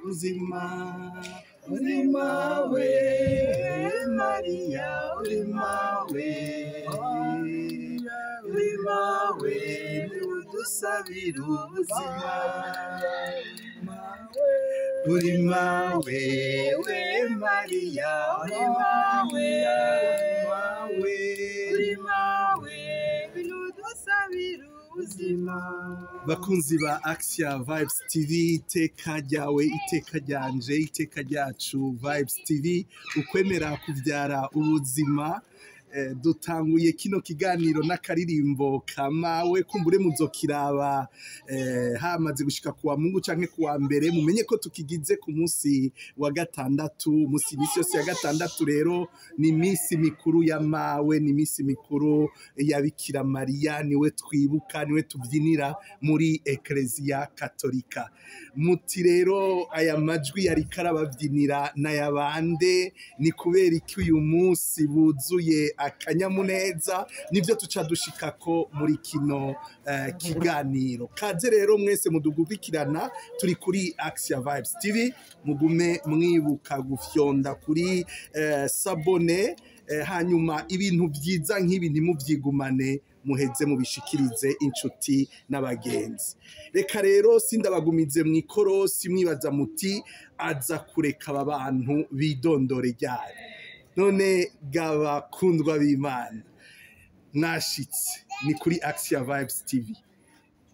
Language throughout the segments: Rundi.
ubuzima uri mawe Maria uri mawe udusabira ubuzima uri mawe we Maria uri mawe udusabira ubuzima. Bakunzi ba Axia Vibes TV, iteka ryawe iteka ryanje iteka ryacu Vibes TV, ukwemera kuvyara ubuzima. Dutanguye kino kiganiro n'akaririmbo kamawe kumbure muzokiraba hamaze gushika kuwa Mungu canke kuwa mbere, mumenye ko tukigize ku munsi wa gatandatu. Misi yose ya gatandatu rero ni misi mikuru ya mawe, ni misi mikuru ya Bikira Maria, niwe twibuka niwe tuvyinira muri Ecclesia Katolika. Muti rero aya majwi yari karabavyinira n'ayabande, ni kubera iki uyu munsi buzuye akanyamuneza, nivyo tuca dushikako muri kino kiganiro. Kaze rero mwese mudugubikirana, turi kuri Axia Vibes TV, mugume mwibuka gufyonda kuri sabone, hanyuma ibintu vyiza nk'ibi ntimuvyigumane, muheze mubishikirize inshuti n'abagenzi. Reka rero sindabagumize mwikorosi mwibaza muti aza kureka aba bantu bidondore ryari. None gabakundwa b'Imana, mwashitse ni kuri Axia Vibes TV.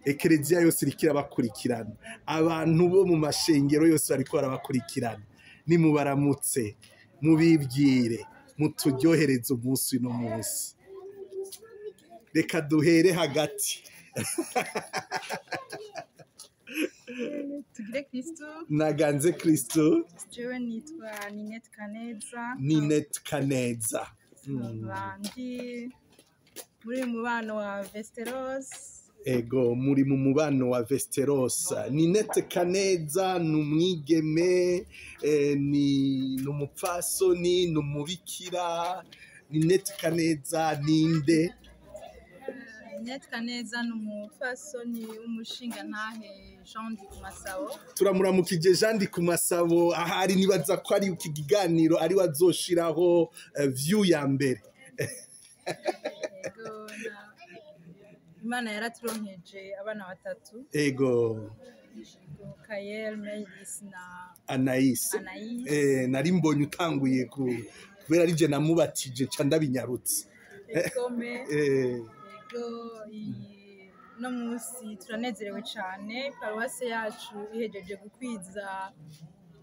Ekereziya yose irikira bakurikirana, abantu bo mu mashengero yose bariko barabakurikirana. Nimubaramutse, mubibwire, muturyohereze umunsi no munsi. Reka duhere hagati. Tugire Kristo. Naganze Kristo. Jewe nitwa Ninette Kaneza. Ninette Kaneza. Ndi muri mubano wa Vesteros. Ego, muri mu mubano wa Vesteros. Ninette Kaneza numwigeme, ni numupfasoni, numubikira. Ninette Kaneza ninde? Ninette Kaneza numupfasoni umushinga ntahe Jean Ndikumasabo. Turamuramukije Jean Ndikumasabo, ahari nibaza ko ari ikiganiro ari wazoshiraho view ya mbere. Ego, Imana yaraturonkeje abana batatu. Ego. Kayel, Melis na Anaïs. Nari mbonye utanguye kubera ari je namubatije ca ndabinyarutse. Egome. No musi turanezerewe cyane, paruwase yacu ihejeje gukwiza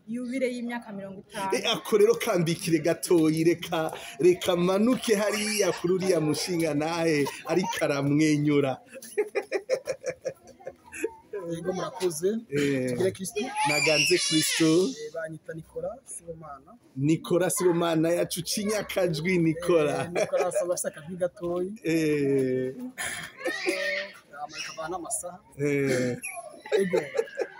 yubire y'imyaka 50. Ako rero kambikire gatoyi, reka manuke hariya kuri uriya mushinga nahe ari karamwenyura. Yego murakoze. Tugire Kristo. Naganze Kristo. Banyita Nicolas Sibomana. Nicolas Sibomana yacu cinyakajwi Nicolas. Nicolas abasaka bigatoyi. Amarikabana amasaha. Ego.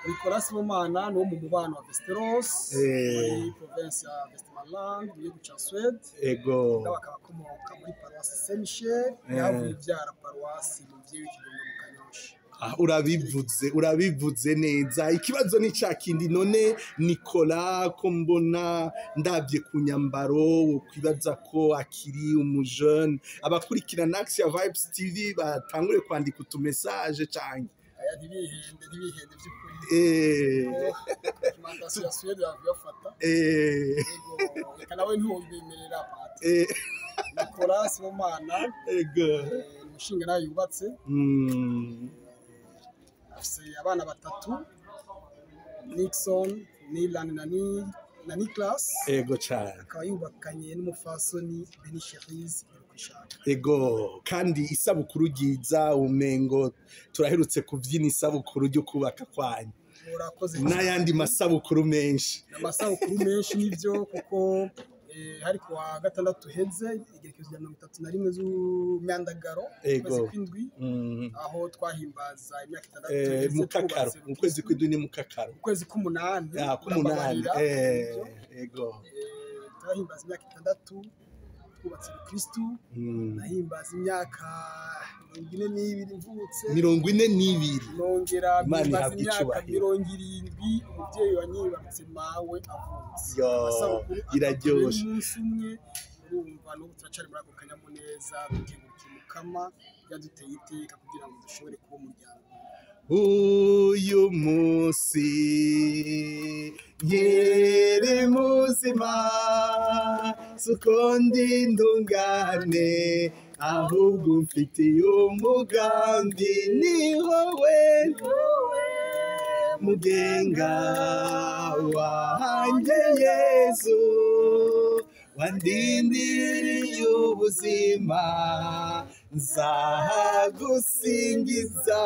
Nicolas Sibomana no mu mubano wa Vesteros, muri province ya Westmanland, mu gihugu ca Sweden. Ego. N'abakabakomoka muri paroisse Saint Michel, yavuye ivyara paroisse mu vyeyi Kigombe mu Kanyosha. Urabivuze neza. Ikibazo ni cakindi, none Nicolas ko mbona ndavye ku nyambaro kwibaza ko akiri umujeune. Abakurikirana Axia Vibes TV batangure kwandika utumessage canke ntibihende vy'ukuri. Mandasi ya Sweden yafata. Reka nawe ntubimerera pati. Nicolas Sibomana. Ego. Umushinga nayo yubatse. Afise abana batatu, Nixon, Nilan na Nicolas. Ego cyane. Akaba yubakanye n'umufasoni Benisheriz kwishaka. Ego, kandi isabukuru ryiza, umengo turaherutse kuvyina isabukuru ryo kubaka kwanyu. Murakoze. N'ayandi masabukuru menshi. Amasabukuru menshi nivyo kuko hari kuwa gatandatu heze igerekezo rya 31 z'umyandagaro kwezi kw'indwi, aho twahimbaza imyaka 6 mukakaro, mu kwezi kw'indwi ni mukakaro, ukwezi k'umunani. Ego. Twahimbaza imyaka 6 twubatse Kristo. Nahimbaza imyaka 42 mvutse 42 nongera Imana maze ihabwe imyaka icubahiro. 70 umuvyeyi wanyibarutse mawe avutse Yo, Amasabukuru iraryoshe. umunsi umwe urumva n'ubu turacari muri ako kanyamuneza dukengurukiye Mukama yaduteye iteka kugira ngo dushobore kuba umuryango uyu munsi nkiri muzima suko ndi ntungane ahubwo mfitiye umugambi ni wowe mugenga wanjye Yesu wandindiriye ubuzima nzagusingiza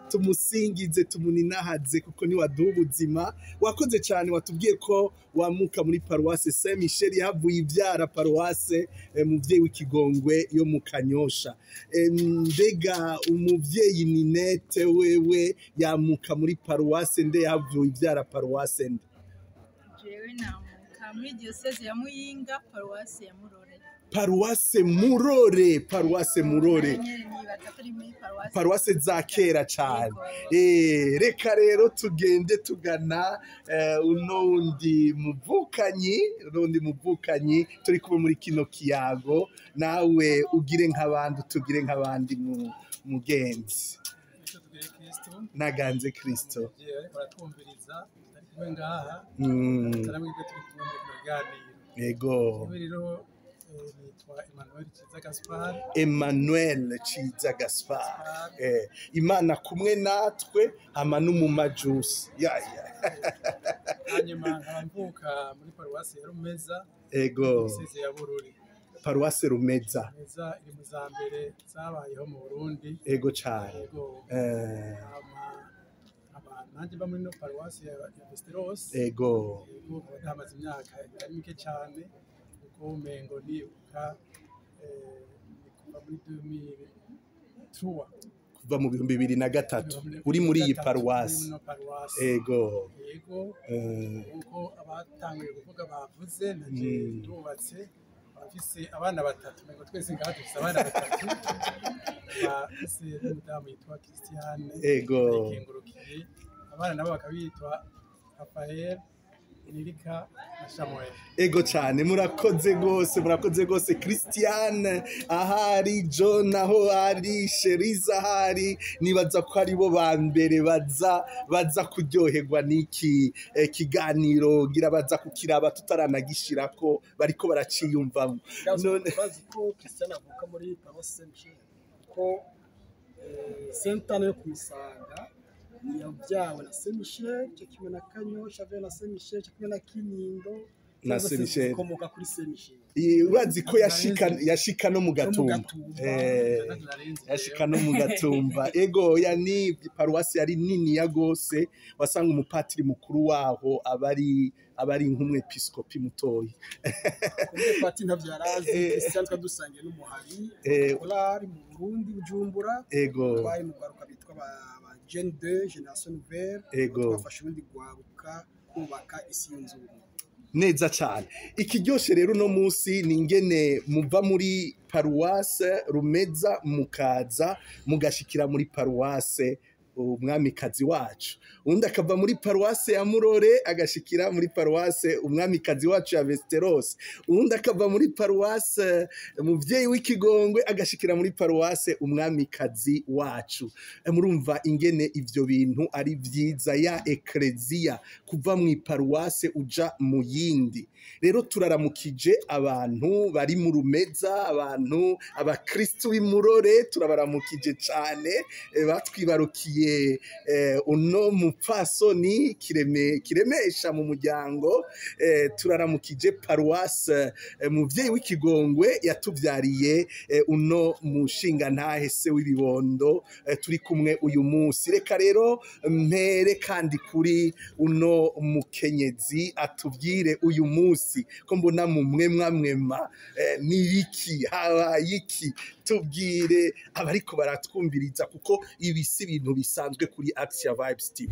tumusingize tumuninahaze kuko niwaduha ubuzima wakoze cyane watubwiye ko wamuka muri paruwase Saint Michel yahavuye ibyara paruwase muvyeyi w'ikigongwe yo mu Kanyosha mbega umuvyeyi Ninette wewe yamuka muri paruwase nde yahavuye ibyara paruwase nde jewe namuka muri diocese ya Muyinga paruwase ya Murore paruwase Murore paruwase za kera cyane reka rero tugende tugana unondi muvukanyi turi kuba muri kino kiyago nawe ugire nk'abandi tugire nk'abandi mu mugenzi naganze Kristo yego nitwa Gaspard Emmanuel Ciza Gaspard Imana kumwe natwe hama n'umumajusi hanyuma nkamvuka muri paruwasi ya Rumeza ego diocese ya Bururi paruwase Rumeza iri mu za mbere zabayeho mu Burundi ego cyane nanjye mba muri no paruwasi ya Vesteros ego hamaze imyaka itari mike cyane kuko umengo nibuka kuva muri 2003 kuva mu 2003 uri muri iyi paruwasi ego uko abatanguye kuvuga bavuze nanje ndubatse bafise abana batatu mengo twese ngaho dufise abana batatu bafise n'umudamu yitwa Christiane ego ikengurukiye abana nabo bakabitwa Rafael Nirika na Samuel ego cyane murakoze gose Christiane ahari John aho ari Sheriza ahari nibaza ko ari bo ba mbere baza kuryoherwa n'iki kiganiro gira baza kukiraba tutaranagishirako bariko baraciyumvamo none bazi ko Christiane avuka muri paruwasi Saint Michel ko sentano yo kumisanga yabyawe na Saint Michel cyo kimwe na Kanyosha vyo na Saint Michel cyo kimwe na Kinindo na Saint Michel komoka kuri Saint Michel urazi ko yashika no mu Gatumba yashika no mu Gatumba ego yani paruwasi yari nini ya gose wasanga umupatiri mukuru waho abari nk'umwepiskopi mutoyi umupatiri ntavyo yarazi Christian twadusangiye n'umuhari kolari mu Burundi Bujumbura ego bari mu garuka bitwa ba Jeune de Génération Nouvelle twafashe ubundi gwaruka kubaka isi y'unzuru neza cyane ikiryoshe rero no munsi ningene muva muri paruwase Rumeza mukaza mugashikira muri paruwase umwamikazi wacu undi akava muri paruwase ya Murore agashikira muri paruwase umwamikazi wacu ya Vesteros undi akava muri paruwase umuvyeyi w'ikigongwe agashikira muri paruwase umwamikazi wacu murumva ingene ivyo bintu ari vyiza ya eklezia kuva mu paruwase uja mu yindi rero turaramukije abantu bari mu Rumeza abantu abakristo b'Imurore turabaramukije cyane batwibarukiye uno mupfasoni kiremesha mu muryango turaramukije paruwase muvyeyi w'ikigongwe yatuvyariye uno mushinga ntahe se w'ibibondo turi kumwe uyu munsi reka rero mpere kandi kuri uno mukenyezi atubwire uyu munsi ko mbona mu mwemwa nibiki habaye iki tubwire abariko baratwumviriza kuko ibi si ibintu bisanzwe kuri Action Vibes TV.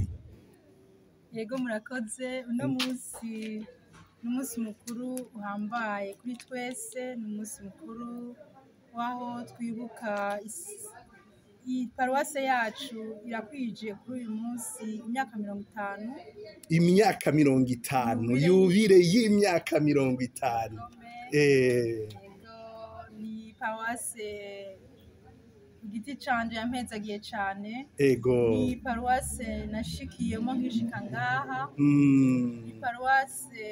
Yego murakoze uno munsi n'umunsi mukuru uhambaye kuri twese n'umunsi mukuru waho twibuka iyi paruwase yacu irakwije kuri uyu munsi imyaka 50. Imyaka 50, yubire y'imyaka 50. Ni paruwase igiti canje yampezagiye cane. Ni paruwase nashikiyemo nkishika ngaha. Ni paruwase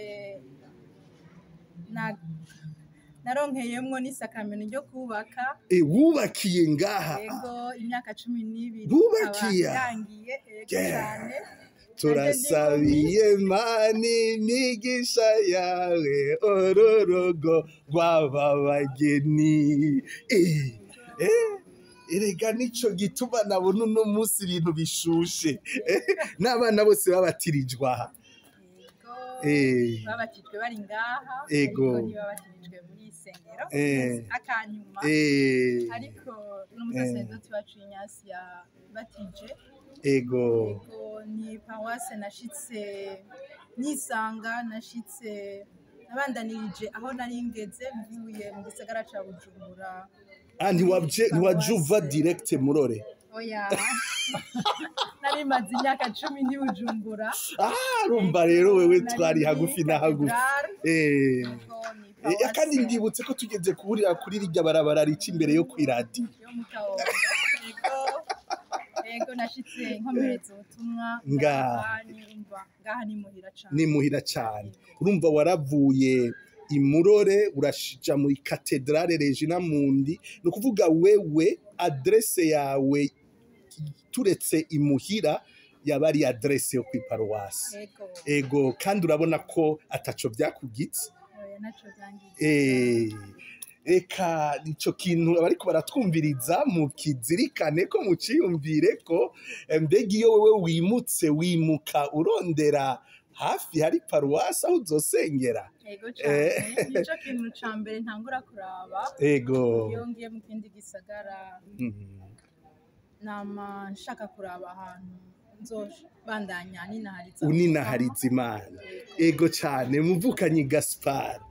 naronkeyemwo n'isakramento ryo kubaka. Wubakiye ngaha? Yego, imyaka 12 bubakiye yangiye cyane. Turasabiye mani imigisha yawe ororogo rw'ababageni. Erega nico gituma nabona uno munsi ibintu bishushe n'abana bose babatirijwe aha. Babatijwe bari ngaha, ntibabatirijwe muri isengero akanyuma, ariko n'umusaseredoti wacu Inyasi yabatije. Ni paruwase nashitse nisanga, nashitse nabandanirije aho nari ngeze mvuye mu gisagara ca Bujumbura. Ntiwaje uva direct Murore? Oya, nari maze imyaka 10 ndi Bujumbura. Urumva rero wewe twari hagufi na hagufi. Kandi ndibutse ko tugeze kuburira kuri rirya barabara rica imbere yo kw'iradiyo. Yego, nashitse nkomereza ubutumwa ngaha ni muhira cane. Ni muhira cane. Urumva waravuye Imurore urashija muri Katedrale Regina Mundi, no kuvuga wewe adresse yawe turetse imuhira yaba ari adresse yo kwiparuwasi. Kandi urabona ko ataco byakugitse. Naco byangitse. Eka nico kintu abariko baratwumviriza mu kizirikane ko muciyumvire ko mbega iyo wewe wimutse wimuka urondera hafi hari paruwasi aho uzosengera. Nico kintu ca mbere ntangura kuraba. Iyo ngiye mu kindi gisagara nama nshaka kuraba ahantu nzobandanya ninahariza Imana. Cane muvukanyi Gaspard.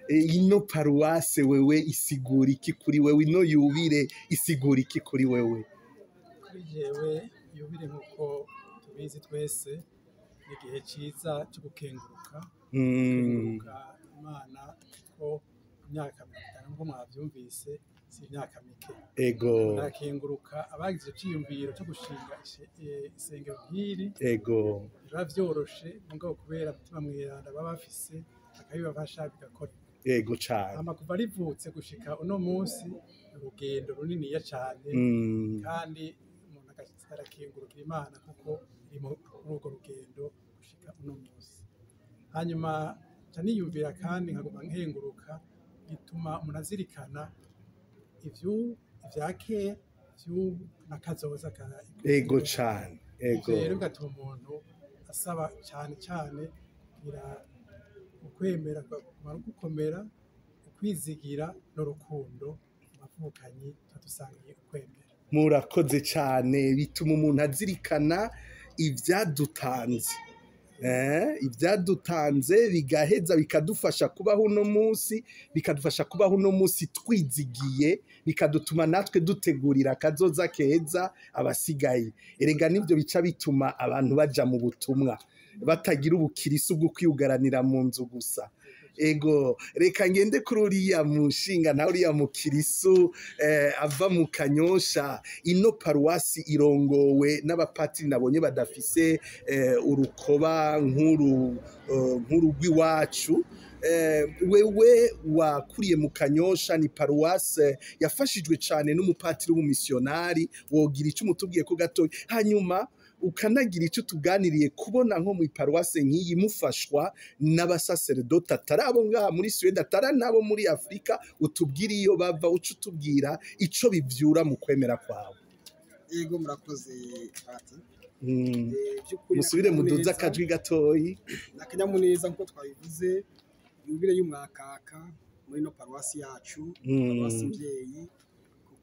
Ino paruwase wewe isigura iki kuri wewe? Ino yubire isigura iki kuri wewe? Kuri jewe yubire nkuko tubizi twese igihe ciza cyo gukenguruka Imana ko imyaka 50 ngo mwavyumvise si imyaka mike. Nakenguruka abagize cyiyumviro cyo gushinga isengero nk'iri. Biba vyoroshe mugabo kubera mutima mwiranda baba bafise akabibafasha bigakora. Cane. Kuva rivutse gushika uno munsi urugendo runini cyane, kandi umuntu arakengurukira Imana kuko iri muri urwo rugendo gushika uno munsi. Hanyuma caniyumvira kandi nkaguma nkenguruka gituma umuntu azirikana ivyake nakazoza kana. Cane. Rero gatuma umuntu asaba cyane kugira ukwemera gukomera, ukwizigira n'urukundo bavukanyi twadusangiye ukwemera. Murakoze cyane, bituma umuntu azirikana ivyadutanze. Ivyadutanze bigaheza bikadufasha kubaho uno munsi twizigiye, bikadutuma natwe dutegurira kazoza keza abasigaye. Erega nivyo bica bituma abantu baja mu butumwa batagira ubukirisu bwo kwiyugaranira mu nzu gusa. Reka ngende kuri uriya mushinga na uriya mukirisu ava mu Kanyosha. Ino paruwasi irongowe n'abapatiri nabonye badafise urukoba nkuru rw'iwacu. Wewe wakuriye mu Kanyosha, ni paruwasi yafashijwe cyane n'umupatiri w'umumisionari. Wogira icyo umutubwiye ko gato, hanyuma ukanagira icyo tuganiriye kubona nko mu paruwase nk'iyi mufashwa n'abasaseredoti atari abo ngaha muri Suwede, atari nabo muri Afurika. Utubwire iyo bava, uca utubwira icyo bivyura mu kwemera kwawe. Yego, murakoze Pati. Musubire muduze akajwi gatoyi. Nakanyamuneza nkuko twabivuze, yubire y'umwakaka muri no paruwasi yacu, paruwasi mvyeyi,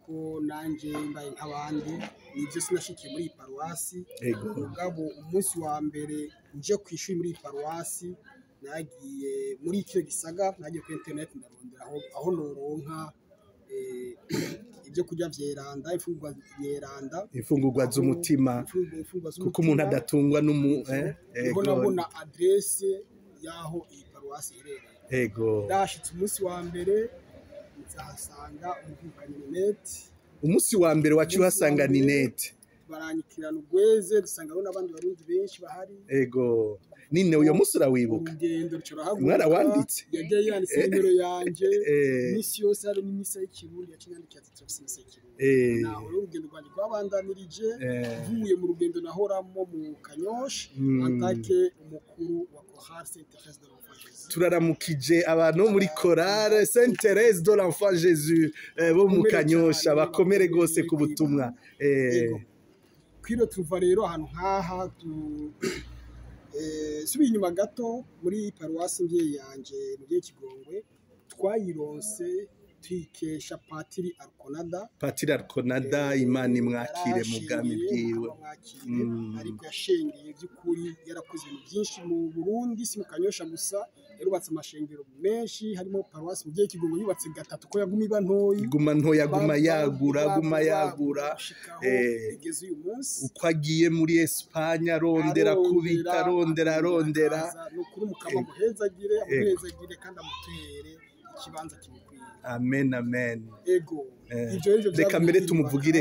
ko nanje mbaye nk'abandi nivyo sinashikiye muri paruwasi. Mugabo umunsi wa mbere nje kwishuri muri paruwasi nagiye muri icyo gisaga, nagiye kuri internet ndarondera aho noronka ibyo kurya vyeranda imfungurwa nyeranda imfungurwa z'umutima kuko umuntu adatungwa nabona adresse yaho iyi paruwasi irereye ndashitse umunsi wa mbere nzahasanga umuvukanyi Ninette umunsi wa mbere wacu uhasanga Ninette baranyikirana ugweze dusanga n'abandi barundi benshi bahari nine uyo munsi urawibuka urugendo mwana wanditse yagiye yanditse nimero yanje imisi yose hari n'imisa y'ikirundi yacinyandikiye ati turafise imisa y'ikirundi naho urugendo rwanje rwabandanirije mvuye mu rugendo nahoramo mu Kanyosha antake umukuru wa Chorale Sainte Thérèse de l'Enfant Jésus turaramukije abantu muri Chorale Sainte Thérèse de l'Enfant Jésus bo mu Kanyosha bakomere gose ku butumwa kwiro tuva rero ahantu nkaha subiye inyuma gato muri paruwasi mvyeyi yanje mu gihe Kigongwe twayironse twikesha Patiri Arconada Imana imwakire mu bwami bwiwe ariko yashengeye by'ukuri yarakoze ibintu byinshi mu Burundi si mu Kanyosha gusa yarubatse amashengero menshi harimo paruwasi mu gihe Kigongwe yubatse gatatu ko yaguma iba ntoyi guma yagura igeze uyu munsi uko agiye muri Espagne arondera kubita arondera n'ukuri umukama muhezagire amuhezagire kandi amutere ikibanza kimukwiye amen reka mbere tumuvugire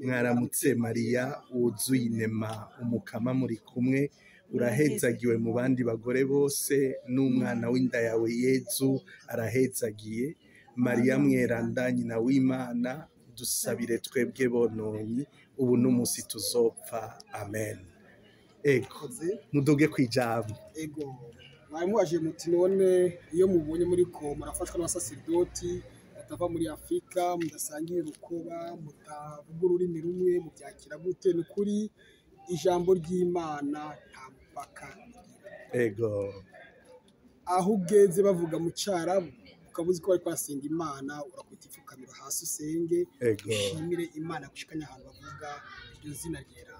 mwaramutse Mariya wuzuye inema umukama muri kumwe urahezagiwe mu bandi bagore bose n'umwana w'inda yawe Yezu arahezagiye Mariya mweranda nyina w'Imana dusabire twebwe bononyi ubu n'umunsi tuzopfa amen mudoge kwijambo mwaje muti none iyo mubonye muri ko murafashwa n'abasaserdoti batava muri Afrika mudasangiye urukoba mutavuga ururimi rumwe mubyakira gute n'ukuri ijambo ry'Imana nta mupaka aho ugeze bavuga mu Cyarabu ukabuzi ko bari kwasenga Imana urakwita ipfukamiro hasi usenge ushimire Imana gushikanya ahantu bavuga iryo zina ryera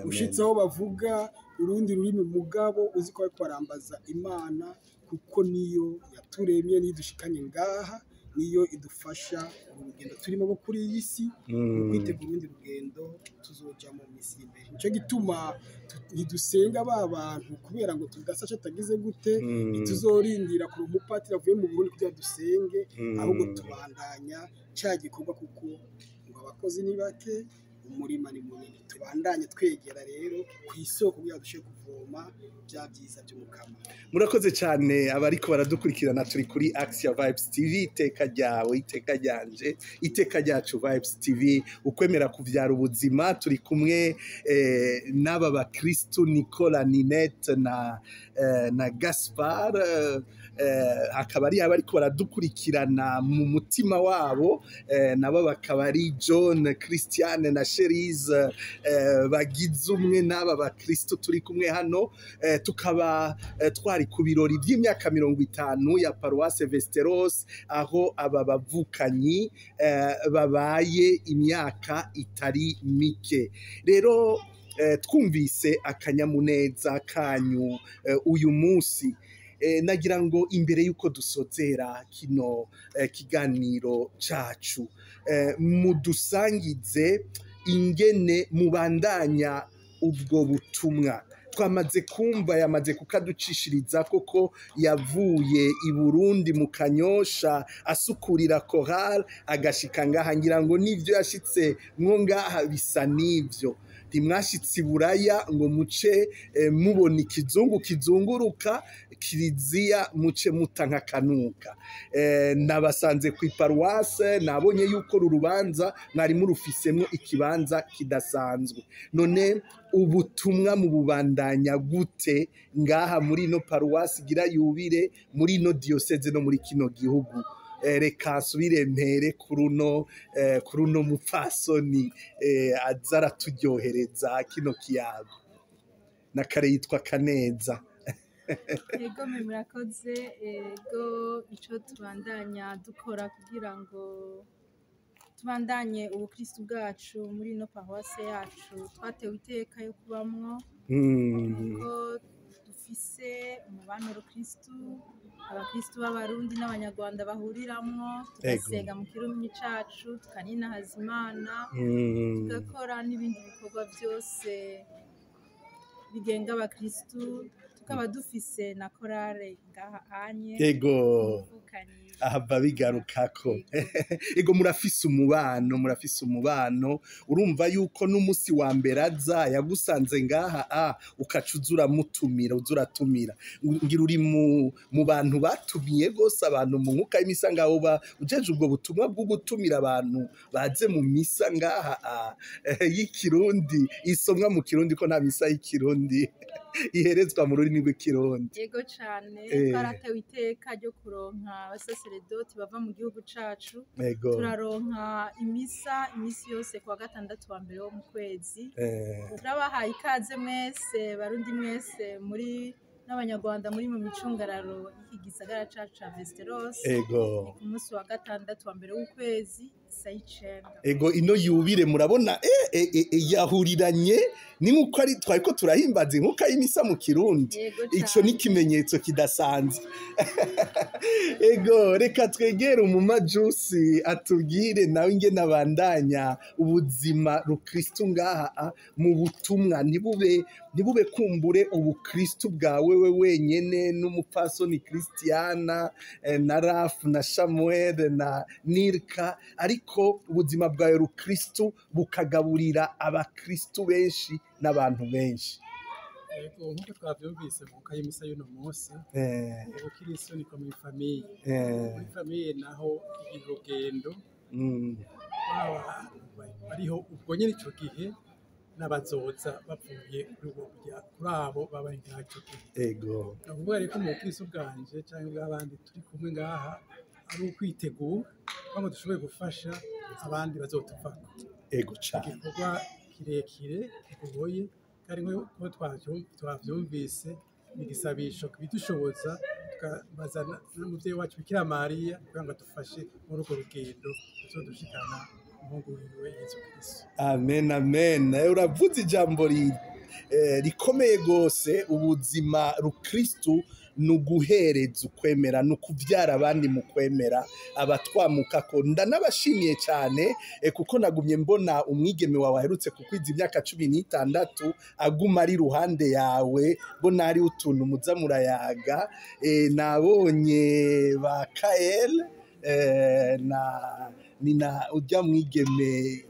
ushitseho bavuga urundi rurimi mugabo uzi ko bariko barambaza Imana kuko niyo yaturemye nidushikanye ngaha niyo idufasha urugendo turimo bo kuri iyi si kwitegura urundi rugendo tuzoja mu misi imbere nico gituma ntidusenga bantu kubera ngo tudasasha tagize gute tuzorindira ku mupatiri avuye mu Burundi kugira dusenge ahubwo tubandanya cya gikorwa kuko ngo abakozi ni bake umurima ni munini tubandanye twegera rero ku isoko kugira dushe kuvoma bya byiza by'umukama murakoze cyane abariko baradukurikirana turi kuri Axia Vibes TV iteka ryawe iteka ryanje iteka ryacu Vibes TV ukwemera kuvyara ubuzima turi kumwe n'aba bakristo Nicola Ninette na Gaspard akaba ari abariko baradukurikirana mu mutima wabo nabo bakaba ari John Christiane na Cherise bagize umwe n'aba bakristo turi kumwe hano tukaba twari ku birori by'imyaka 50 ya Paroisse Vesteros aho aba bavukanyi babaye imyaka itari mike rero twumvise akanyamuneza kanyu uyu munsi nagira ngo imbere yuko dusozera kino kiganiro cacu mudusangize ingene mubandanya ubwo butumwa twamaze kumva yamaze kukaducishiriza koko yavuye i Burundi mu Kanyosha asukurira Chorale agashika ngaha ngira ngo nivyo yashitse mwo ngaha bisa nivyo ntimwashitse Buraya ngo muce mubona ikizungu kizunguruka kiliziya muce mutanka kanuka nabasanze ku iparuwase nabonye yuko rurubanza mwari murufisemwo ikibanza kidasanzwe none ubutumwa mu bubandanya gute ngaha muri no paruwasi gira yubire muri no diocese no muri kino gihugu reka subire mpere kuruno mupfasoni azara turyohereza kino kiyago na kare yitwa Kaneza ego murakoze ego ico tubandanya dukora kugira ngo tubandanye ubukristo bwacu muri no paruwase yacu twatewe iteka yo kubamwo ko dufise umubano w'Ukristo abakristu b'abarundi n'abanyarwanda bahuriramwo tugasenga mu kirimi cacu tukaninahaza Imana tugakora n'ibindi bikorwa byose bigenga abakristu tukaba dufise na korale ngaha anye yego ahava bigarukako ego murafise umubano urumva yuko n'umusi wa mbere aza yagusanze ngaha ukacuzura mutumira uzuratumira ngira uri mu bantu batumiye gose abantu mu nkuka y'imisa ngaho ujeje ubwo butumwa bwo gutumira abantu baze mu misa ngaha y'ikirundi isomwa mu kirundi ko nta misa y'ikirundi iherezwa mu rurimi rw'ikirundi yego cane twaratewe iteka ryo kuronka abasaseredoti bava mu gihugu cacu turaronka imisi yose kuwa gatandatu wa mbere wo mu kwezi turabahaye ikaze mwese barundi mwese muri n'abanyarwanda muri mu micungararo y'igisagara cacu ca Vesteros ku munsi wa gatandatu wa mbere w'ukwezi sayicenda ego ino yubire murabona yahuriranye ni nkuko ari twariko turahimbaza inkuka y'imisa mu kirundi ico ni ikimenyetso kidasanzwe ego reka twegere umumajusi atubwire nawe ingene abandanya ubuzima rukristu ngaha mu butumwa ntibube kumbure ubukristu bwawe we wenyene n'umupfasoni Christiana na Rafu na Samuel na Nirka ariko ubuzima bwawe rukristu bukagaburira abakristu benshi n'abantu benshi nk'uko twavyumvise mu kayimisa y'uno munsi ubukristo niko muri famiye naho urugendo bariho ubwo nyine ico gihe n'abazoza bavuye kuri abo babaye ngaha ico gihe ndavuga rero mu bukristo bwanje cyangwa bw'abandi turi kumwe ngaha ari ukwitegura ngo dushobore gufasha abandi bazotuvako cane igikorwa kirekire kigoye kandi nk'uko twavyumvise ni igisabisho bidushoboza tukabazana n'umuvyeyi wacu Bikira Mariya kugira ngo adufashe muri urwo rugendo tuzodushikana umuhungu wiwe Yesu Kristo. Amen. Uravuze ijambo rikomeye gose ubuzima rukristu nuguhereza ukwemera nukuvyara abandi mu kwemera abatwamuka ko ndanabashimiye cyane kuko nagumye mbona umwigeme wawe aherutse kukwiza imyaka 16 aguma ari ruhande yawe bona ari utuntu muza murayaga nabonye ba Kael nina ujya mwigeme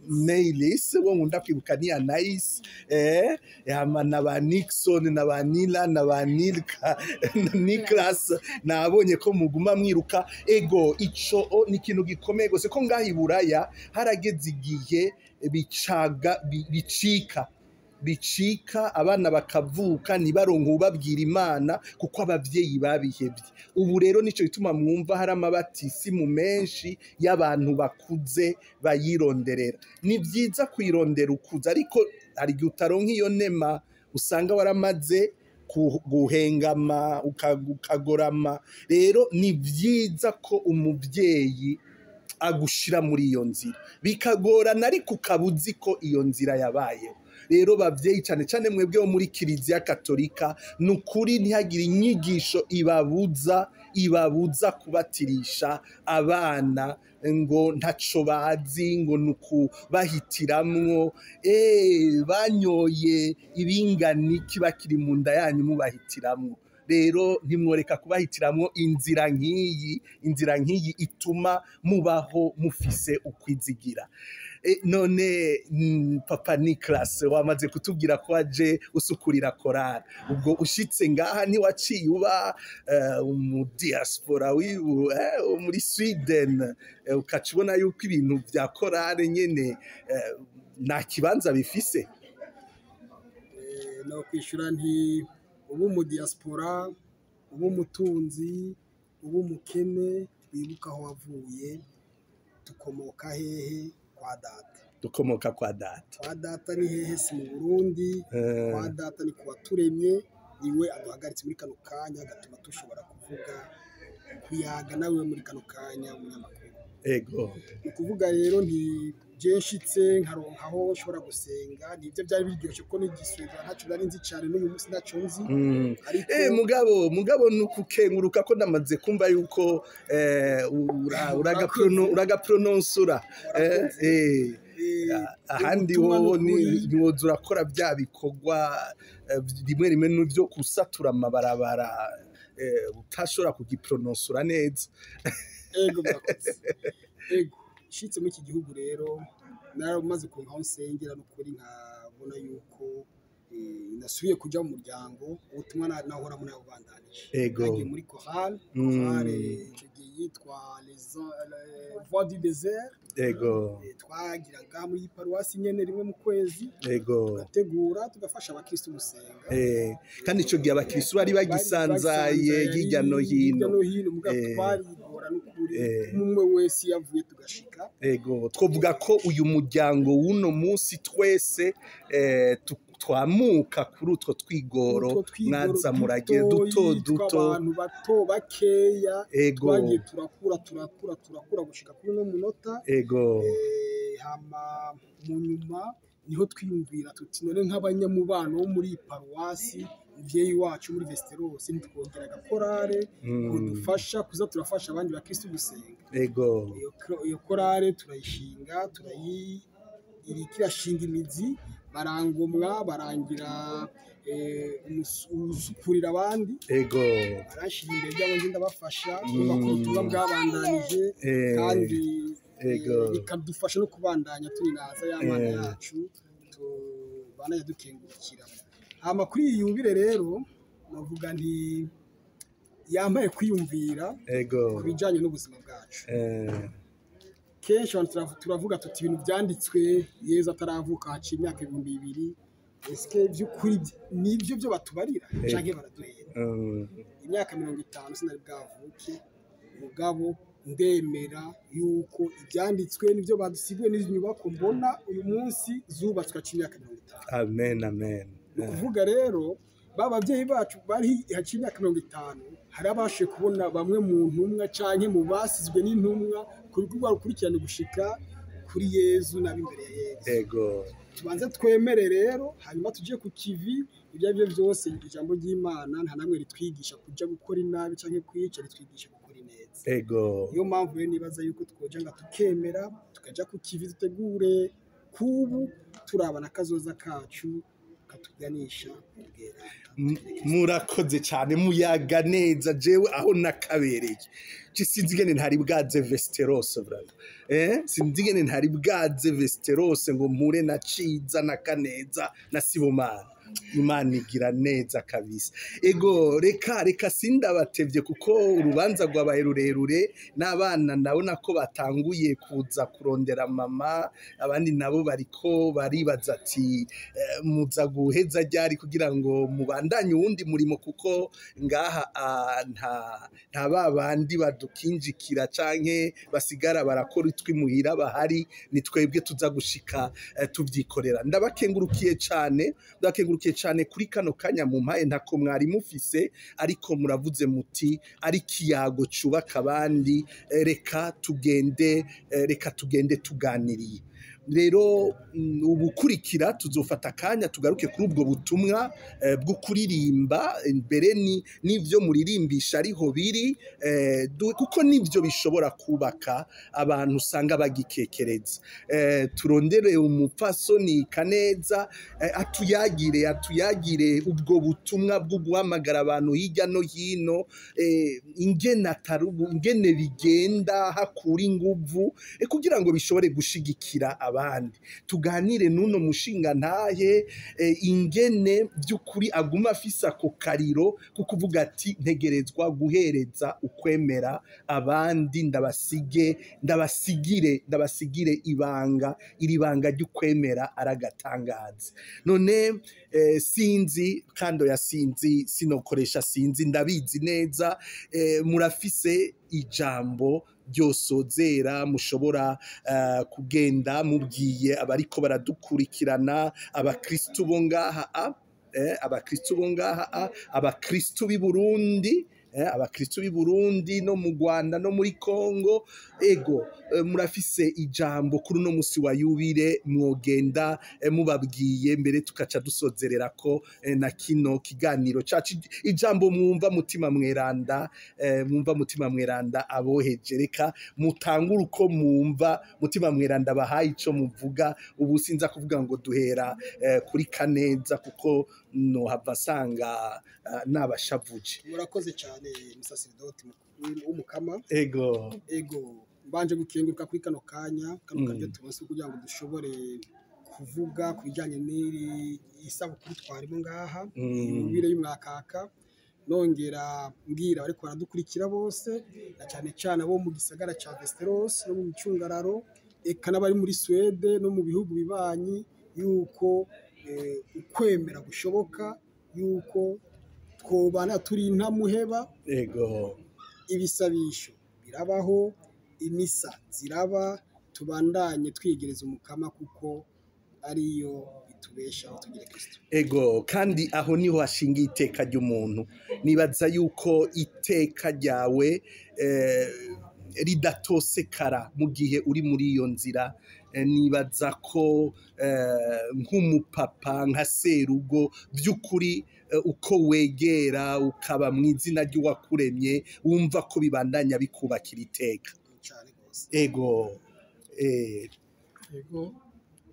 Nailis wo nkunda kwibuka ni Anais na ba Nixon na ba Nila na ba Nilka Niklas nabonye ko muguma mwiruka ego ico ni ikintu gikomeye gose ko ngahi Buraya harageze igihe bicika abana bakavuka ntibaronke ubabwira Imana kuko abavyeyi babihebye ubu rero nico bituma mwumva hari amabatisi mu menshi y'abantu bakuze bayironderera ni byiza kwirondera ukuza ariko hari igihe utaronka iyo nema usanga waramaze guhengama ukagorama rero ni byiza ko umuvyeyi agushira muri iyo nzira bikagorana ariko ukabuzi ko iyo nzira yabayeho rero bavyeyi cyane cyane mwebwe wo muri Kiliziya Katolika nukuri ntihagire inyigisho ibabuza kubatirisha abana ngo ntaco bazi ngo nuku bahitiramwo banyoye ibinganiki bakiri mu nda yanyu mubahitiramwo rero ntimworeka kubahitiramwo inzira nk'iyi ituma mubaho mufise ukwizigira none papa Niklas wamaze kutubwira ko aje usukurira korali ubwo ushitse ngaha ntiwaciye uba mu diaspora muri Sweden ukacibona yuko ibintu vya korali nyene nta kibanza bifise no kwishura nti ubu mu diaspora ubu mutunzi ubu mukene wibuka aho wavuye tukomoka hehe dukomoka kwa data ni hehe si mu Burundi kwa data ni kuwa turemye niwe aduhagaritse muri kano kanya gatuma dushobora kuvuga kuyaga nawe muri kano kanya umunyamakuru ego ni ukuvuga rero nshitse nkaronkaho ushobora gusenga nibyo byari biryoshye kuko n'igiswega ntacyo nari nzi cyane n'uyu munsi ntacyo nzi mugabo nukukenguruka ko namaze kumva yuko uragapronosura ahandi wowe ntiwoza urakora bya bikorwa rimwe rimwe n'ibyo gusatura amabarabara utashobora kugipronosura neza. Ego nshitse muri iki gihugu rero naramaze kuronka aho nsengera n'ukuri nkabona yuko nasubiye kuja mu muryango ubutumwa nahora muri abo bandanije nagiye muri chorale icyo gihe yitwa les voix du désert twagiraga muri paruwasi nyene rimwe mu kwezi tugategura tugafasha abakristo gusenga kandi ico gihe abakristo bari bagisanzaye hirya no hino mugabo twarigora n'ukuri umwe wese yavuye tugashika twovuga ko uyu muryango w'uno munsi twese twamuka kuri utwo twigoro mwaza muragiye duto abantu bato bakeya twagiye turakura gushika kuri no munota hama mu nyuma niho twiyumvira tuti none nk'abanyamubano bo muri paruwasi umuvyeyi wacu muri Vesteros ntitwongera gakorare kudufasha kuza turafasha abandi bakristo gusenga iyo korare turayishinga irashinga imizi barangomwa barangira umusukurira abandi barashira imbere byabo nje ndabafasha bakora ubutumwa bwabandanije kandi bikadufasha no kubandanya turinaza y'amana yacu tubandanya dukengurukira. Hama kuri iyi yubire rero navuga nti yambaye kwiyumvira ku bijanye n'ubuzima bwacu. Kenshi turavuga tuti ibintu byanditswe Yezu ataravuka haciye imyaka 2000 eske by'ukuri nibyo byo batubarira canke baraduhera imyaka 50 sinari bwavuke mugabo ndemera yuko ibyanditswe nibyo badusigiye n'izi nyubako mbona uyu munsi zubatswe haciye imyaka 50. Amen. Kuvuga rero babavyeyi bacu bari haciye imyaka 50 hari abashe kubona bamwe mu ntumwa canke mu basizwe n'intumwa kurugwa rukurikirane gushika kuri Yezu nabimbere ya Yezu. Tubanze twemere rero hanyuma tuje ku kivi ibyo byo byose ijambo ry'Imana nta namwe ritwigisha kuja gukora inabi canke kwica ritwigisha gukora neza. Iyo mpamvu rero nibaza yuko twoja nga tukemera tukaja ku kivi dutegure kubu turabana kazoza kacu katuganisha murakoze cyane muyaga neza jewe aho nakabereye sinzigene ntari bwaze Vesteros brother sinzigene ntari bwaze Vesteros ngo mpure na Ciza na Kaneza na Sibomana Imana igira neza kabisa. Reka sindabatevye kuko urubanza rwabaye rurerure n'abana ndabona ko batanguye kuza kurondera mama abandi nabo bariko baribaza ati muza guheza ryari kugira ngo mubandanye uwundi murimo kuko ngaha nta babandi badukinjikira canke basigara barakora itwimuhira bahari ni twebwe tuza gushika tuvyikorera. Ndabakengurukiye cyane kuri kano kanya mu mpaye ntako mwari mufise ariko muravuze muti ari kiyago cubaka abandi reka tugende tuganiriye. Rero ubukurikira tuzofata akanya tugaruke kuri ubwo butumwa bwo kuririmba mbere n'ivyo muririmbisha ariho biri kuko nivyo bishobora kubaka abantu usanga bagikekereza. Turondere umupfasoni Kaneza atuyagire ubwo butumwa bwo guhamagara abantu hirya no hino ingene bigenda hakura inguvu kugira ngo bishobore gushigikira abandi. Tuganire nuno mushinga ntahe ingene by'ukuri aguma afisa ko kariro kukuvuga ati ntegerezwa guhereza ukwemera abandi ndabasigire iri banga ry'ukwemera aragatangaza. None sinzi kando ya sinzi sinokoresha sinzi ndabizi neza murafise ijambo ryosozera mushobora kugenda mubwiye abariko baradukurikirana abakristo bo ngaha abakristo b'i Burundi abakristo b'i Burundi no mu Rwanda no muri Kongo. Ego murafise ijambo kuri uno musi wa yubile mwogenda mubabwiye mbere tukaca dusozerera ko na kino kiganiro cacu. Ijambo mwumva mutima mweranda aboheje, reka mutangura uko mwumva mutima mweranda bahaye ico muvuga. Ubu sinza kuvuga ngo duhera kuri Kaneza kuko no hava sanga nabashavuje. Murakoze cyane Musaseredoti w'umukama. Ego mbanje gukenguruka kuri kano kanya tubanse kugira ngo dushobore kuvuga kubijanye n'iri isabukuru twarimo ngaha yubile y'umwakaka. Nongera mbwira ariko baradukurikira bose na cyane abo mu gisagara ca Västerås no mu micungararo, eka n'abari muri Swede no mu bihugu bibanyi, yuko ukwemera gushoboka, yuko twobana turi ntamuheba. Ibisabisho birabaho, imisa ziraba, tubandanye twigereza umukama kuko ariyo itubeshaho tugire Kristo. Kandi aho niho hashingiye iteka ry'umuntu. Nibaza yuko iteka ryawe ridatosekara mu gihe uri muri iyo nzira. Nibaza ko nk'umupapa nka serugo by'ukuri uko wegera ukaba mu izina ry'uwakuremye wumva ko bibandanya bikubakira iteka.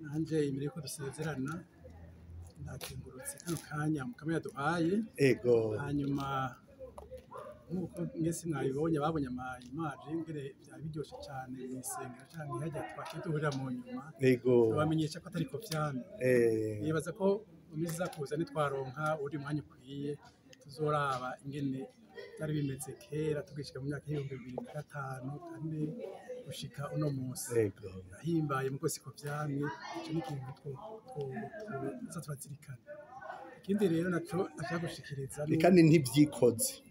Nanje imbere ko dusezerana ndakengurutse kano kanya mukama yaduhaye. Hanyuma nk'uko mwese mwabibonye babonye amayimaje ngere byari biryoshe cyane mu isengero cyangwa hajya twakiduhurira mu nyuma. Bamenyesha ko atari ko vyane. Nibaza ko mu minsi iza kuza nitwaronka uri mwanya ukwiye tuzoraba ingene byari bimeze kera tugishika mu myaka y'2005 kandi gushika uno munsi. Ahimbaye mu kwezi ko vyamye, ico ni ikintu tuzazirikana. Ikindi rero naco ashaka gushikiriza kandi ntivyikoze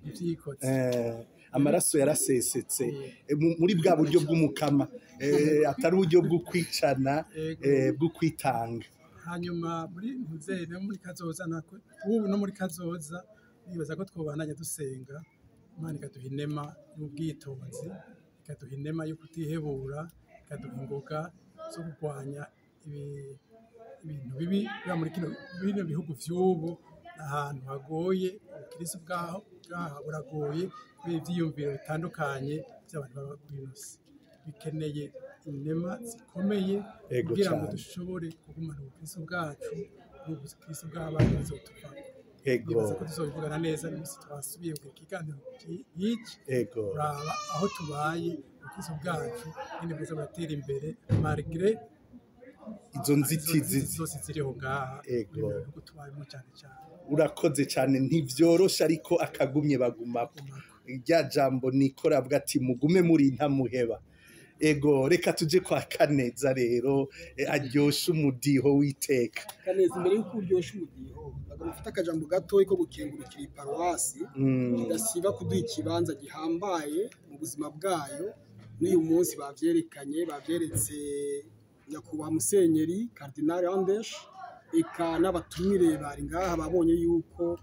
amaraso yarasesetse muri bwa buryo bw'umukama, atari uburyo bwo kwicana, bwo kwitanga. Hanyuma muri ntuzere no muri kazoza nako ubu no muri kazoza nibaza ko twobandanya dusenga, Imana ikaduha inema y'ubwitonzi, ikaduha inema yo kutihebura, ikaduha ingoga zo kurwanya ibintu bibi biba muri bino bihugu vy'ubu. Ahantu hagoye ubukristo bwaho buragoye kubera ivyiyumviro bitandukanye by'abantu baba kuri inosi. Bikeneye inema zikomeye kugira ngo dushobore kugumana ubukristo bwacu n'ubukristo bw'abana bazotuvamo. Nibaza ko tuzobivugana neza n'umunsi twasubiye ku kiganiro y'iki. Uraba aho tubaye ubukristo bwacu nyine bwiza buratera imbere malgré izo nzitizi zose ziriho ngaha. Tubayemo cyane. Urakoze cyane, ntivyorosha ariko akagumye bagumako. Irya jambo nikora avuga ati mugume muri ntamuheba. Reka tuje kwa Kaneza rero aryosha umudiho w'iteka. Kaneza, imbere y'uko uryosha umudiho bagafata akajambo gato ko gukengurukira iparuwasi idasiba kuduha ikibanza gihambaye mu buzima bwayo. N'uyu munsi bavyeretse nyakubahwa Musenyeri Cardinal Anders, eka n'abatumire bari ngaha babonye yuko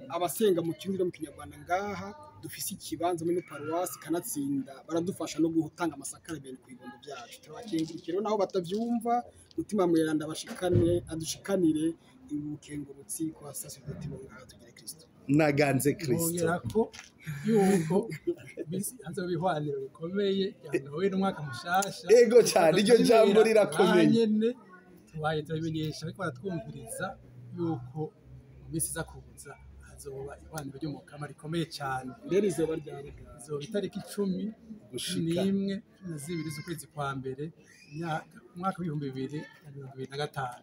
abasenga mu Kirundi no mu Kinyarwanda ngaha dufise ikibanza muri paruwasi kanatsinda, baradufasha no gutanga amasakaramentu ku bibondo byacu. Turabakengurukira naho batavyumva, mutima mweranda adushikanire ubukengurutsi kwa Saseredoti bo ngaha tugire Kristo. Naganze Kristo yuko bisi hanze bihwaniro bikomeye yandowe n'umwaka mushasha. Cyane iryo jambo rirakomeye. Tubaye turabimenyesha ariko baratwumviriza yuko bisi za kuza hazoba ihwaniro ry'umukama rikomeye cyane. Mbere izoba ryari? Izoba itariki 10 n'imwe na zibiri z'ukwezi kwa mbere mwaka w'2025.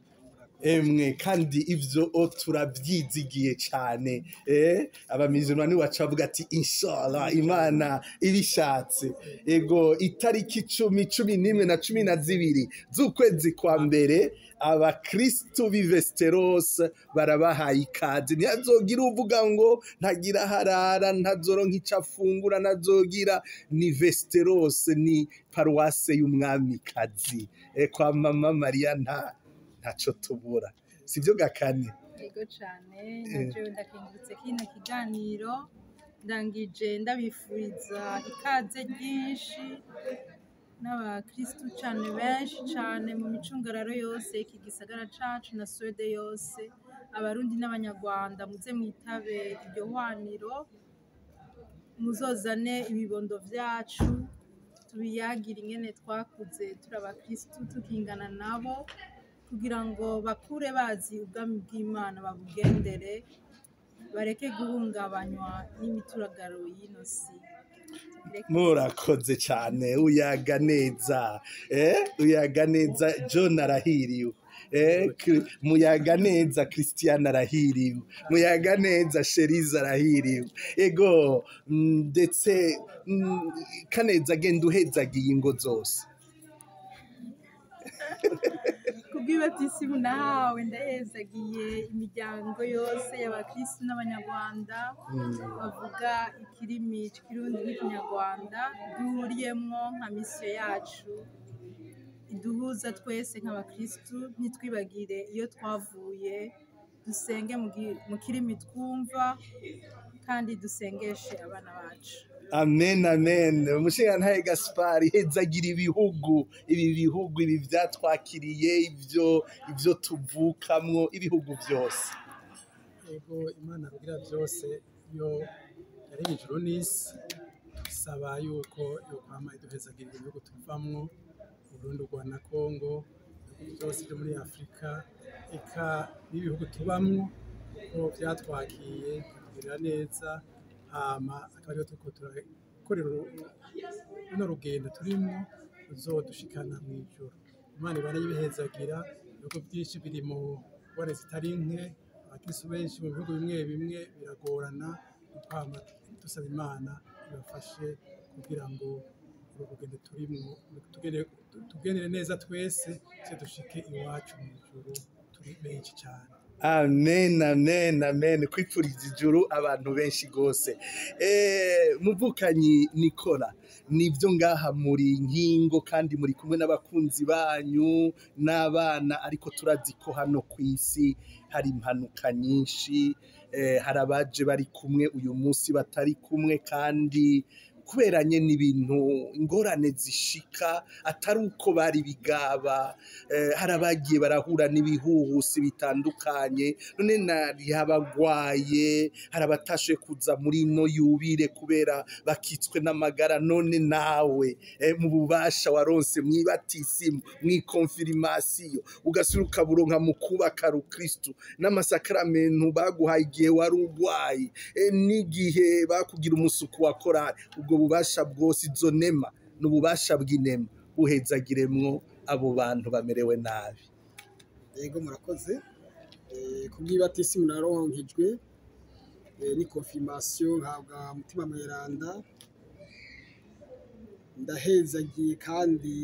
Kandi ivyo turabyizigiye cyane. Abamizunani wacavuga ati inshallah Imana ibishatse. Itariki 10, 11 na 12 z'ukwezi kwa mbere abakristo b'i Västerås barabahaye ikaze. Ntihazogira uvuga ngo ntagira harara, ntazoronka icyo afungura, ntazogira. Ni Västerås, ni paruwase y'umwamikazi. Kwa mama Maria ntaco tubura, sivyo Gakane? Yego cyane, naje ndakengurutse kino kiganiro ndangije ndabifuriza ikaze ryinshi n'abakristu cyane benshi cyane mu micungararo yose iki gisagara cacu na Swede yose, abarundi n'abanyarwanda muze mwitabe iryo hwaniro, muzozane ibibondo vyacu tubiyagire ingene twakuze turi abakristu tukingana nabo, kugira ngo bakure bazi ubwami bw'Imana babugendere, bareke guhungabanywa n'imituragaro y'ino si. Murakoze cyane, uyaga neza uyaga neza. John arahiriwe, muyaga neza. Christian arahiriwe, muyaga neza. Sheriza arahiriwe. Ego ndetse kaneza genda uhezagiye ingo zose. Kubw'ibatisimu nahawe ndahezagiye imiryango yose y'abakristu n'abanyarwanda bavuga ikirimi cy'ikirundi n'ikinyarwanda duhuriyemwo nka misiyo yacu iduhuza twese nk'abakristu. Ntitwibagire iyo twavuye, dusenge mu kirimi twumva kandi dusengeshe abana bacu. Amen, amen. Umushingantahe Gaspard, hezagira ibi byatwakiriye, ibyo tuvukamwo, ibihugu byose. Yego, Imana rugira byose yo yari ijuru n'isi, isaba yuko yo kwama iduhezagira ibihugu tuvamwo, Burundi, Rwanda, Kongo, ibihugu byose byo muri Afurika, eka n'ibihugu tubamwo, ko byatwakiye kugirira neza, hama akaba ariyo turiko turakorera runo rugendo turimo ruzodushikana mw'ijuru. Imana ibane yibihezagira, ibihugu byinshi biri mu ngorane zitari nke, abakristu benshi mu bihugu bimwe bimwe biragorana, twama dusaba Imana ibafashe kugira ngo uru rugendo turimo tugendere neza twese, dushike iwacu mw'ijuru turi benshi cyane. Amen, amen, amen. Kwipfuriza ijuru abantu benshi gose. Muvukanyi Nicola, nibyo ngaha muri nkingo kandi muri kumwe n'abakunzi banyu n'abana, ariko turazi ko hano ku isi hari impanuka nyinshi, hari abaje bari kumwe uyu munsi batari kumwe, kandi kuberanye n'ibintu ingorane zishika atari uko bari bigaba, hari abagiye barahura n'ibihuhusi bitandukanye, none nari abagwaye, hari abatashoboye kuza muri no yubire kubera bakitswe n'amagara. None nawe mu bubasha waronse mwibatisimu mwikonfirmasiyo ugasura ukaburonka mu kubaka rukristu n'amasakramentu baguhaye igihe wari urwaye, n'igihe bakugira umusuku wa korali, ubwo bubasha bwose, izo nema n'ububasha bw'inema buhezagiremwo abo bantu bamerewe nabi. Yego, murakoze. Kubw'ibatisimu naronkejwe ni confirmation, ntabwa mutima mweranda, ndahezagiye kandi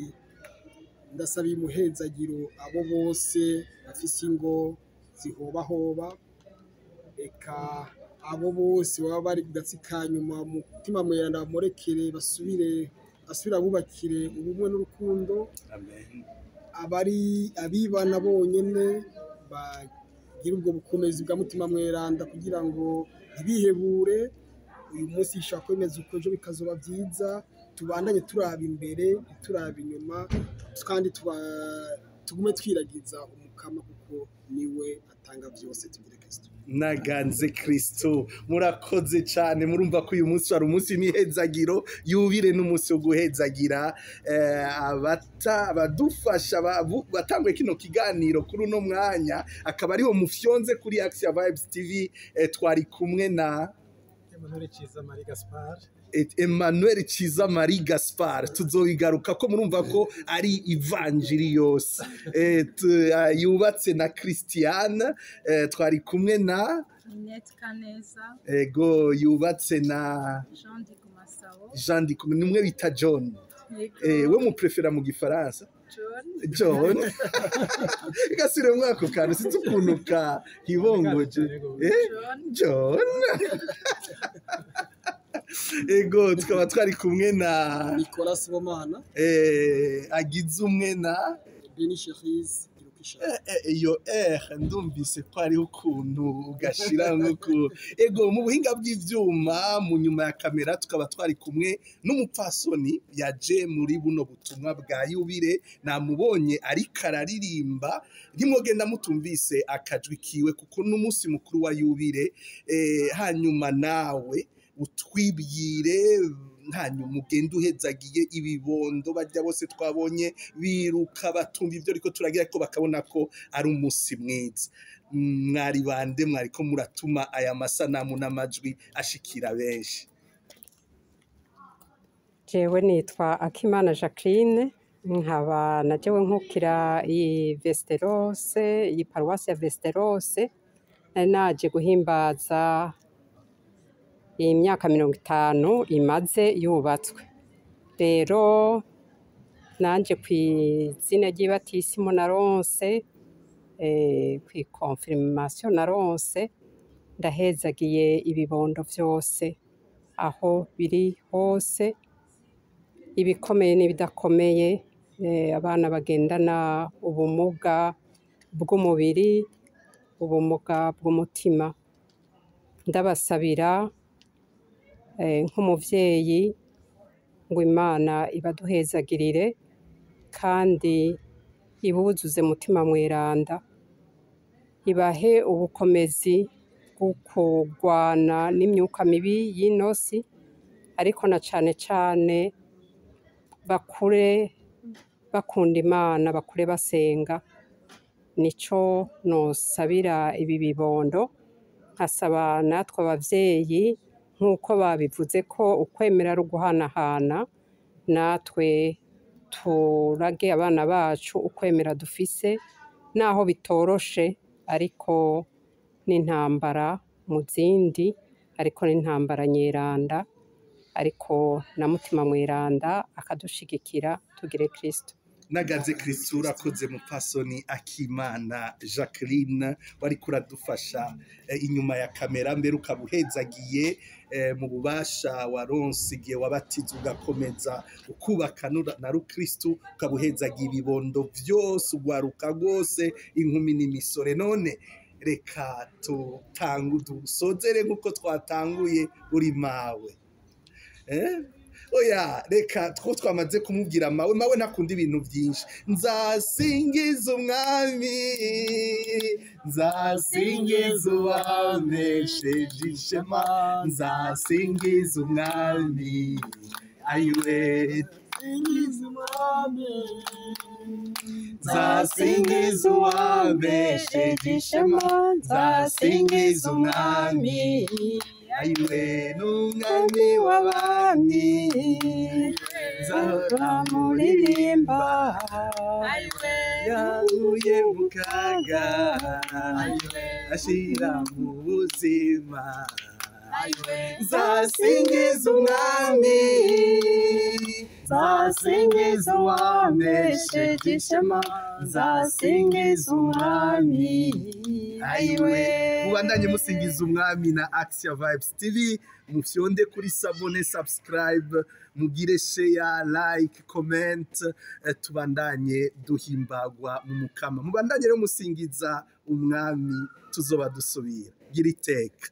ndasaba imuhezagiro abo bose bafise ingo zihobahoba, eka abo bose baba bari ku gatsi ka nyuma, mutima mweranda bamurekere basubire bubakire ubumwe n'urukundo. Amen. Abibana bonyene bagira ubwo bukomezi bwa mutima mweranda kugira ngo ntibihebure. Uyu munsi ishaka kwemeza uko ejo bikazoba byiza, tubandanye turaba imbere turaba inyuma, kandi tugume twiragiza umukama kuko niwe atanga byose. Tugire Kristo. Naganze Kristo. Murakoze cyane, murumva ko uyu munsi wari umunsi w'imihezagiro, yubire n'umunsi wo guhezagira abadufasha batanguye kino kiganiro kuri uno mwanya, akaba ariho mufyonze kuri Action Vibes TV. Twari kumwe na Emmanuel Ciza Marie Gaspard. Tuzobigaruka ko murumva ko ari ivanjiri yose, yubatse na Christian. Twari kumwe na Kaneza, ego yubatse na Jean Di Kumasabo. Nimwe bita John, we mu prefera mu gifaransa John. Gasire mwako kantu sinzi ukuntu ka hibongoje John. Ego, tukaba twari kumwe na Nicolas Bomana, agize umwe na Beni Cherise iyo ndumvise ko hariho ukuntu ugashira nk'uko ego mu buhinga bw'ivyuma mu nyuma ya kamera tukaba twari kumwe n'umupfasoni yaje muri buno butumwa bwa Yubile namubonye ariko araririmba ntimwogenda mutumvise akajwi kiwe kuko n'umunsi mukuru wa Yubile hanyuma nawe utwibwire hanyuma ugenda uhezagiye ibibondo bajya bose twabonye biruka batumva ibyo ariko turagira ko bakabona ko ari umunsi mwiza mwari bande mwari ko muratuma aya masanamu n'amajwi ashikira benshi. Jewe nitwa Akimana Jacqueline nkaba najewe nkukira iyi Vesterose iyi paruwasi ya Vesterose naje guhimbaza imyaka 50 imaze yubatswe. Rero nanje kw'izina ry'ibatisimo naronse kw'ikonfirmation naronse ndahezagiye ibibondo vyose aho biri hose ibikomeye n'ibidakomeye abana bagendana ubumuga bw'umubiri ubumuga bw'umutima ndabasabira nk'umuvyeyi ngo Imana ibaduhezagirire kandi ibuzuze mutima mweranda ibahe ubukomezi bwo kurwana n'imyuka mibi y'inosi ariko na cane cane bakure bakunda Imana bakure basenga nico nosabira ibi bibondo nkasaba natwe abavyeyi nk'uko babivuze ko ukwemera ari uguhanahana natwe turage abana bacu ukwemera dufise naho bitoroshe ariko n'intambara mu zindi ariko n'intambara nyeranda ariko na mutima mweranda akadushigikira tugire Kristo. Nagaze Kristo urakoze mupfasoni Akimana Jacqueline wari kuradufasha inyuma ya kamera mbere ukabuhezagiye mu bubasha waronse igihe wabatiza ugakomeza ukubaka na Kristo ukabuhezagiye ibibondo byose ugwaruka rwose inkumi n'imisore none reka dusozere nk'uko twatanguye uri mawe oya reka twamaze kumubwira mawe nakunda ibintu byinshi nzasingiza umwami nzasingiza uwambesheje ishema nzasingiza umwami ayiwe nzasingiza umwami nzasingiza uwambesheje ishema nzasingiza umwami ayiwe n'umwami w'abami nzahora muririmba yankuye mu kaga ashira mu buzima nzasingiza umwami nzasingiza uwambesheje ishema nzasingiza umwami ayiwe mubandanye musingiza umwami na Axia Vibes TV mufyonde kuri sabone subscribe mugire share like comment tubandanye duhimbagwa mu mukama mubandanye rero musingiza umwami tuzoba dusubira gira iteka.